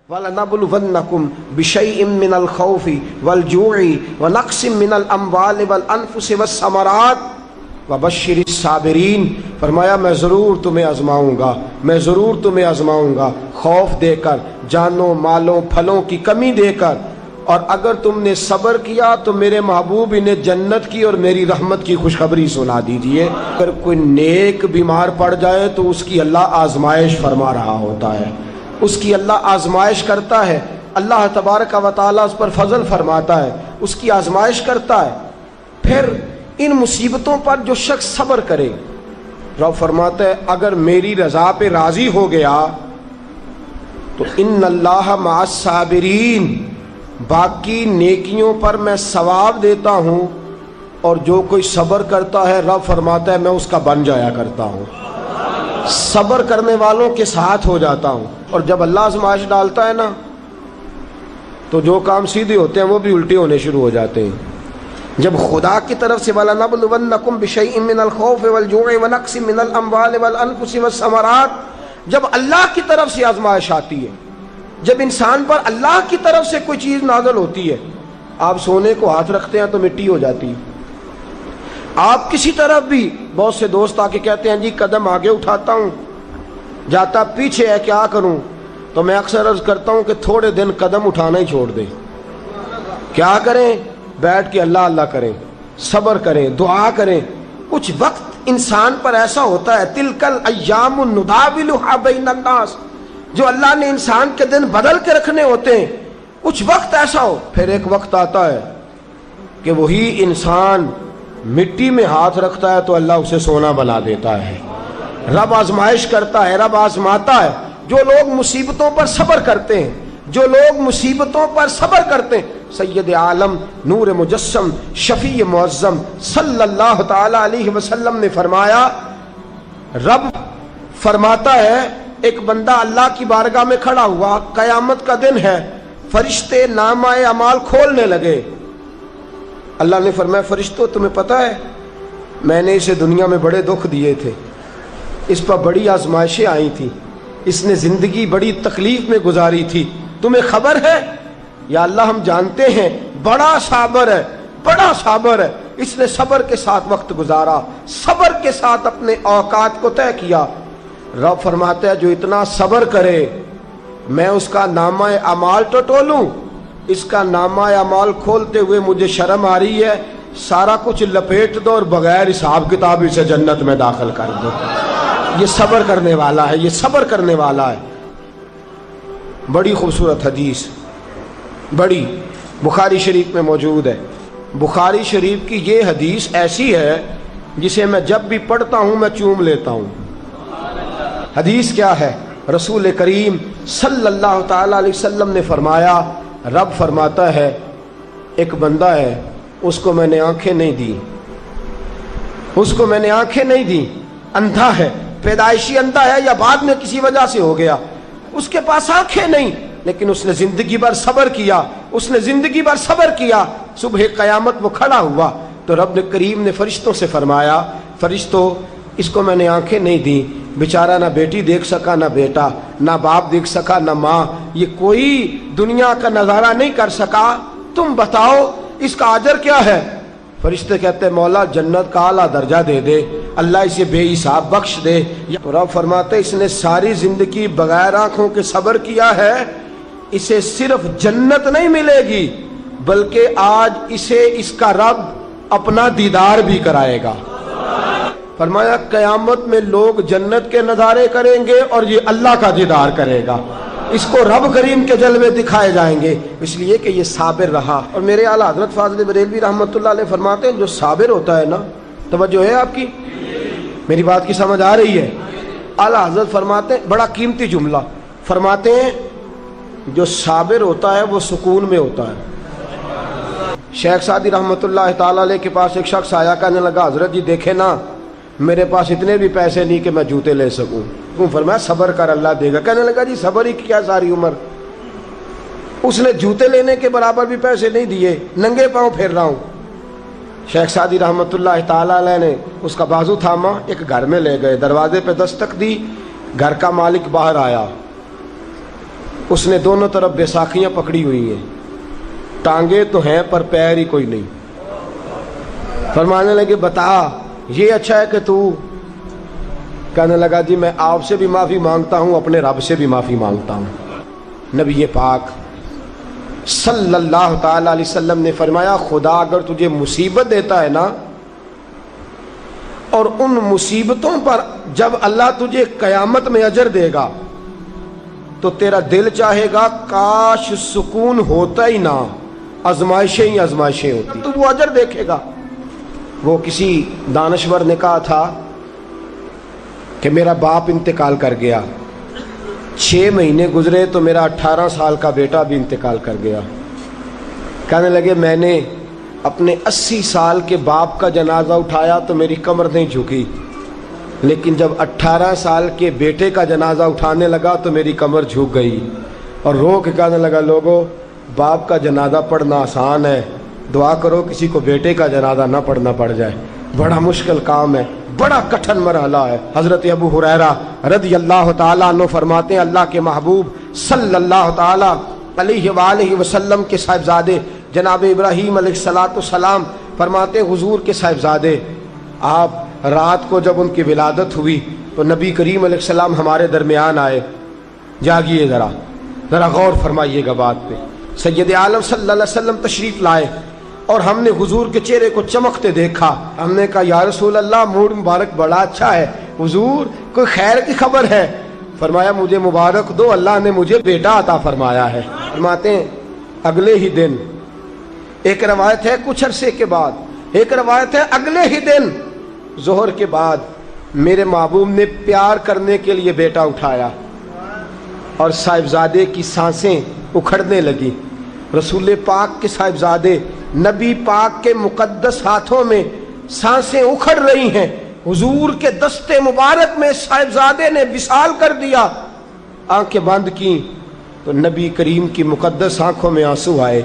وَلَنَبْلُوَنَّكُمْ بِشَيْءٍ مِّنَ الْخَوْفِ وَالْجُوعِ وَنَقْصٍ مِّنَ الْأَمْوَالِ وَالْأَنفُسِ وَالثَّمَرَاتِ وَبَشِّرِ الصَّابِرِينَ۔ فرمایا میں ضرور تمہیں آزماؤں گا، میں ضرور تمہیں آزماؤں گا، خوف دے کر، جانوں مالوں پھلوں کی کمی دے کر، اور اگر تم نے صبر کیا تو میرے محبوب انہیں جنت کی اور میری رحمت کی خوشخبری سنا دیجئے۔ اگر کوئی نیک بیمار پڑ جائے تو اس کی اللہ آزمائش فرما رہا ہوتا ہے، اس کی اللہ آزمائش کرتا ہے، اللہ تبارک و تعالیٰ اس پر فضل فرماتا ہے، اس کی آزمائش کرتا ہے۔ پھر ان مصیبتوں پر جو شخص صبر کرے، رب فرماتا ہے اگر میری رضا پہ راضی ہو گیا تو ان اللہ مع الصابرین، باقی نیکیوں پر میں ثواب دیتا ہوں، اور جو کوئی صبر کرتا ہے رب فرماتا ہے میں اس کا بن جایا کرتا ہوں، صبر کرنے والوں کے ساتھ ہو جاتا ہوں۔ اور جب اللہ آزمائش ڈالتا ہے نا تو جو کام سیدھے ہوتے ہیں وہ بھی الٹے ہونے شروع ہو جاتے ہیں۔ جب خدا کی طرف سے وَلَنَبْلُوَنَّكُمْ بِشَيْءٍ مِّنَ الْخَوْفِ وَالْجُوعِ وَنَقْصٍ مِّنَ الْأَمْوَالِ وَالْأَنفُسِ وَالثَّمَرَاتِ، جب اللہ کی طرف سے آزمائش آتی ہے، جب انسان پر اللہ کی طرف سے کوئی چیز نازل ہوتی ہے، آپ سونے کو ہاتھ رکھتے ہیں تو مٹی ہو جاتی ہے، آپ کسی طرف بھی، بہت سے دوست آ کے کہتے ہیں جی قدم آگے اٹھاتا ہوں جاتا پیچھے ہے، کیا کروں؟ تو میں اکثر عرض کرتا ہوں کہ تھوڑے دن قدم اٹھانا ہی چھوڑ دیں۔ کیا کریں؟ بیٹھ کے اللہ اللہ کریں، صبر کریں، دعا کریں۔ کچھ وقت انسان پر ایسا ہوتا ہے، تلک الایام نداولها بین الناس، جو اللہ نے انسان کے دن بدل کے رکھنے ہوتے ہیں، کچھ وقت ایسا ہو، پھر ایک وقت آتا ہے کہ وہی انسان مٹی میں ہاتھ رکھتا ہے تو اللہ اسے سونا بنا دیتا ہے۔ رب آزمائش کرتا ہے، رب آزماتا ہے۔ جو لوگ مصیبتوں پر صبر کرتے ہیں، جو لوگ مصیبتوں پر صبر کرتے ہیں، سید عالم نور مجسم شفیع معظم صلی اللہ تعالی علیہ وسلم نے فرمایا، رب فرماتا ہے ایک بندہ اللہ کی بارگاہ میں کھڑا ہوا، قیامت کا دن ہے، فرشتے نامہ اعمال کھولنے لگے۔ اللہ نے فرمایا فرشتوں تمہیں پتہ ہے میں نے اسے دنیا میں بڑے دکھ دیے تھے، اس پر بڑی آزمائشیں آئی تھیں، اس نے زندگی بڑی تکلیف میں گزاری تھی، تمہیں خبر ہے؟ یا اللہ ہم جانتے ہیں، بڑا صابر ہے، بڑا صابر ہے، اس نے صبر کے ساتھ وقت گزارا، صبر کے ساتھ اپنے اوقات کو طے کیا۔ رب فرماتا ہے جو اتنا صبر کرے میں اس کا نامہ اعمال ٹٹولوں، اس کا نامہ اعمال کھولتے ہوئے مجھے شرم آ رہی ہے، سارا کچھ لپیٹ دو اور بغیر حساب کتاب اسے جنت میں داخل کر دو۔ یہ صبر کرنے والا ہے، یہ صبر کرنے والا ہے۔ بڑی خوبصورت حدیث، بڑی، بخاری شریف میں موجود ہے۔ بخاری شریف کی یہ حدیث ایسی ہے جسے میں جب بھی پڑھتا ہوں میں چوم لیتا ہوں۔ حدیث کیا ہے؟ رسول کریم صلی اللہ تعالی علیہ وسلم نے فرمایا، رب فرماتا ہے ایک بندہ ہے، اس کو میں نے آنکھیں نہیں دی، اس کو میں نے آنکھیں نہیں دی، اندھا ہے، پیدائشی اندھا ہے یا بعد میں کسی وجہ سے ہو گیا، اس کے پاس آنکھیں نہیں، لیکن اس نے زندگی بھر صبر کیا، اس نے زندگی بھر صبر کیا۔ صبح قیامت وہ کھڑا ہوا تو رب کریم نے فرشتوں سے فرمایا، فرشتوں اس کو میں نے آنکھیں نہیں دی، بیچارہ نہ بیٹی دیکھ سکا نہ بیٹا، نہ باپ دیکھ سکا نہ ماں، یہ کوئی دنیا کا نظارہ نہیں کر سکا، تم بتاؤ اس کا اجر کیا ہے؟ فرشتے کہتے ہیں مولا جنت کا اعلیٰ درجہ دے دے، اللہ اسے بے حساب بخش دے۔ تو رب فرماتے اس نے ساری زندگی بغیر آنکھوں کے صبر کیا ہے، اسے صرف جنت نہیں ملے گی بلکہ آج اسے اس کا رب اپنا دیدار بھی کرائے گا۔ فرمایا قیامت میں لوگ جنت کے نظارے کریں گے اور یہ اللہ کا دیدار کرے گا، اس کو رب کریم کے جلوے دکھائے جائیں گے، اس لیے کہ یہ صابر رہا۔ اور میرے اعلیٰ حضرت فاضل بریلوی رحمۃ اللہ علیہ فرماتے ہیں جو صابر ہوتا ہے نا، توجہ ہے آپ کی، میری بات کی سمجھ آ رہی ہے؟ اعلیٰ حضرت فرماتے ہیں بڑا قیمتی جملہ، فرماتے ہیں جو صابر ہوتا ہے وہ سکون میں ہوتا ہے۔ شیخ سعدی رحمۃ اللہ تعالی علیہ کے پاس ایک شخص آیا، کہنے لگا حضرت جی دیکھیں نا میرے پاس اتنے بھی پیسے نہیں کہ میں جوتے لے سکوں، کیوں؟ فرمایا صبر کر اللہ دے گا۔ کہنے لگا جی صبر ہی کیا ساری عمر، اس نے جوتے لینے کے برابر بھی پیسے نہیں دیے، ننگے پاؤں پھر رہا ہوں۔ شیخ سعدی رحمۃ اللہ تعالی علیہ نے اس کا بازو تھاما، ایک گھر میں لے گئے، دروازے پہ دستک دی، گھر کا مالک باہر آیا، اس نے دونوں طرف بیساکھیاں پکڑی ہوئی ہیں، ٹانگیں تو ہیں پر پیر ہی کوئی نہیں۔ فرمانے لگے بتا یہ اچھا ہے کہ تو؟ کہنے لگا جی میں آپ سے بھی معافی مانگتا ہوں، اپنے رب سے بھی معافی مانگتا ہوں۔ نبی پاک صلی اللہ تعالی علیہ وسلم نے فرمایا خدا اگر تجھے مصیبت دیتا ہے نا، اور ان مصیبتوں پر جب اللہ تجھے قیامت میں اجر دے گا تو تیرا دل چاہے گا کاش سکون ہوتا ہی نہ، آزمائشیں ہی آزمائشیں ہوتی، تو وہ اجر دیکھے گا۔ وہ کسی دانشور نے کہا تھا کہ میرا باپ انتقال کر گیا، 6 مہینے گزرے تو میرا 18 سال کا بیٹا بھی انتقال کر گیا۔ کہنے لگے میں نے اپنے 80 سال کے باپ کا جنازہ اٹھایا تو میری کمر نہیں جھکی، لیکن جب 18 سال کے بیٹے کا جنازہ اٹھانے لگا تو میری کمر جھک گئی، اور رو کے کہنے لگا لوگوں باپ کا جنازہ پڑھنا آسان ہے، دعا کرو کسی کو بیٹے کا جنازہ نہ پڑھنا پڑ جائے، بڑا مشکل کام ہے، بڑا کٹھن مرحلہ ہے۔ حضرت ابو ہریرہ رضی اللہ تعالیٰ عنہ فرماتے ہیں اللہ کے محبوب صلی اللہ تعالیٰ علیہ وآلہ وسلم کے صاحبزادے جناب ابراہیم علیہ السلام فرماتے ہیں حضور کے صاحبزادے آپ رات کو جب ان کی ولادت ہوئی تو نبی کریم علیہ السلام ہمارے درمیان آئے۔ جاگیے ذرا غور فرمائیے گا بات پہ۔ سید عالم صلی اللہ علیہ وسلم تشریف لائے اور ہم نے حضور کے چہرے کو چمکتے دیکھا۔ ہم نے کہا یا رسول اللہ موڈ مبارک بڑا اچھا ہے، حضور کوئی خیر کی خبر ہے؟ فرمایا مجھے مبارک دو، اللہ نے مجھے بیٹا عطا فرمایا ہے۔ فرماتے ہیں اگلے ہی دن، ایک روایت ہے کچھ عرصے کے بعد، ایک روایت ہے اگلے ہی دن ظہر کے بعد میرے محبوب نے پیار کرنے کے لیے بیٹا اٹھایا اور صاحبزادے کی سانسیں اکھڑنے لگی۔ رسول پاک کے صاحبزادے نبی پاک کے مقدس ہاتھوں میں سانسیں اکھڑ رہی ہیں، حضور کے دستے مبارک میں صاحبزادے نے وصال کر دیا۔ آنکھیں بند کی تو نبی کریم کی مقدس آنکھوں میں آنسو آئے۔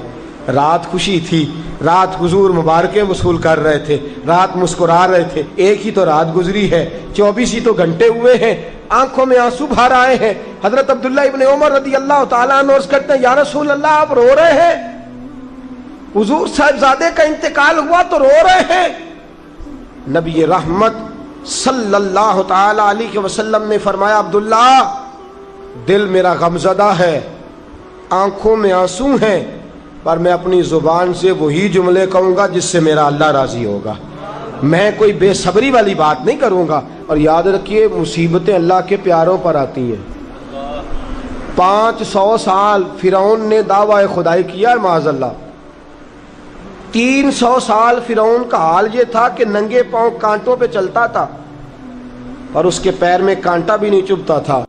رات خوشی تھی، رات حضور مبارکیں وصول کر رہے تھے، رات مسکرا رہے تھے، ایک ہی تو رات گزری ہے، 24 ہی تو گھنٹے ہوئے ہیں، آنکھوں میں آنسو بھر آئے ہیں۔ حضرت عبداللہ ابن عمر رضی اللہ تعالیٰ عنہ عرض کرتے ہیں یا رسول اللہ آپ رو رہے ہیں؟ حضور صاحبزادے کا انتقال ہوا تو رو رہے ہیں؟ نبی رحمت صلی اللہ تعالی علیہ وسلم نے فرمایا عبداللہ دل میرا غمزدہ ہے، آنکھوں میں آنسو ہیں، پر میں اپنی زبان سے وہی جملے کہوں گا جس سے میرا اللہ راضی ہوگا، میں کوئی بے صبری والی بات نہیں کروں گا۔ اور یاد رکھیے مصیبتیں اللہ کے پیاروں پر آتی ہیں۔ 500 سال فرعون نے دعویٰ خدائی کیا ہے معاذ اللہ، 300 سال فرعون کا حال یہ تھا کہ ننگے پاؤں کانٹوں پہ چلتا تھا اور اس کے پیر میں کانٹا بھی نہیں چبھتا تھا۔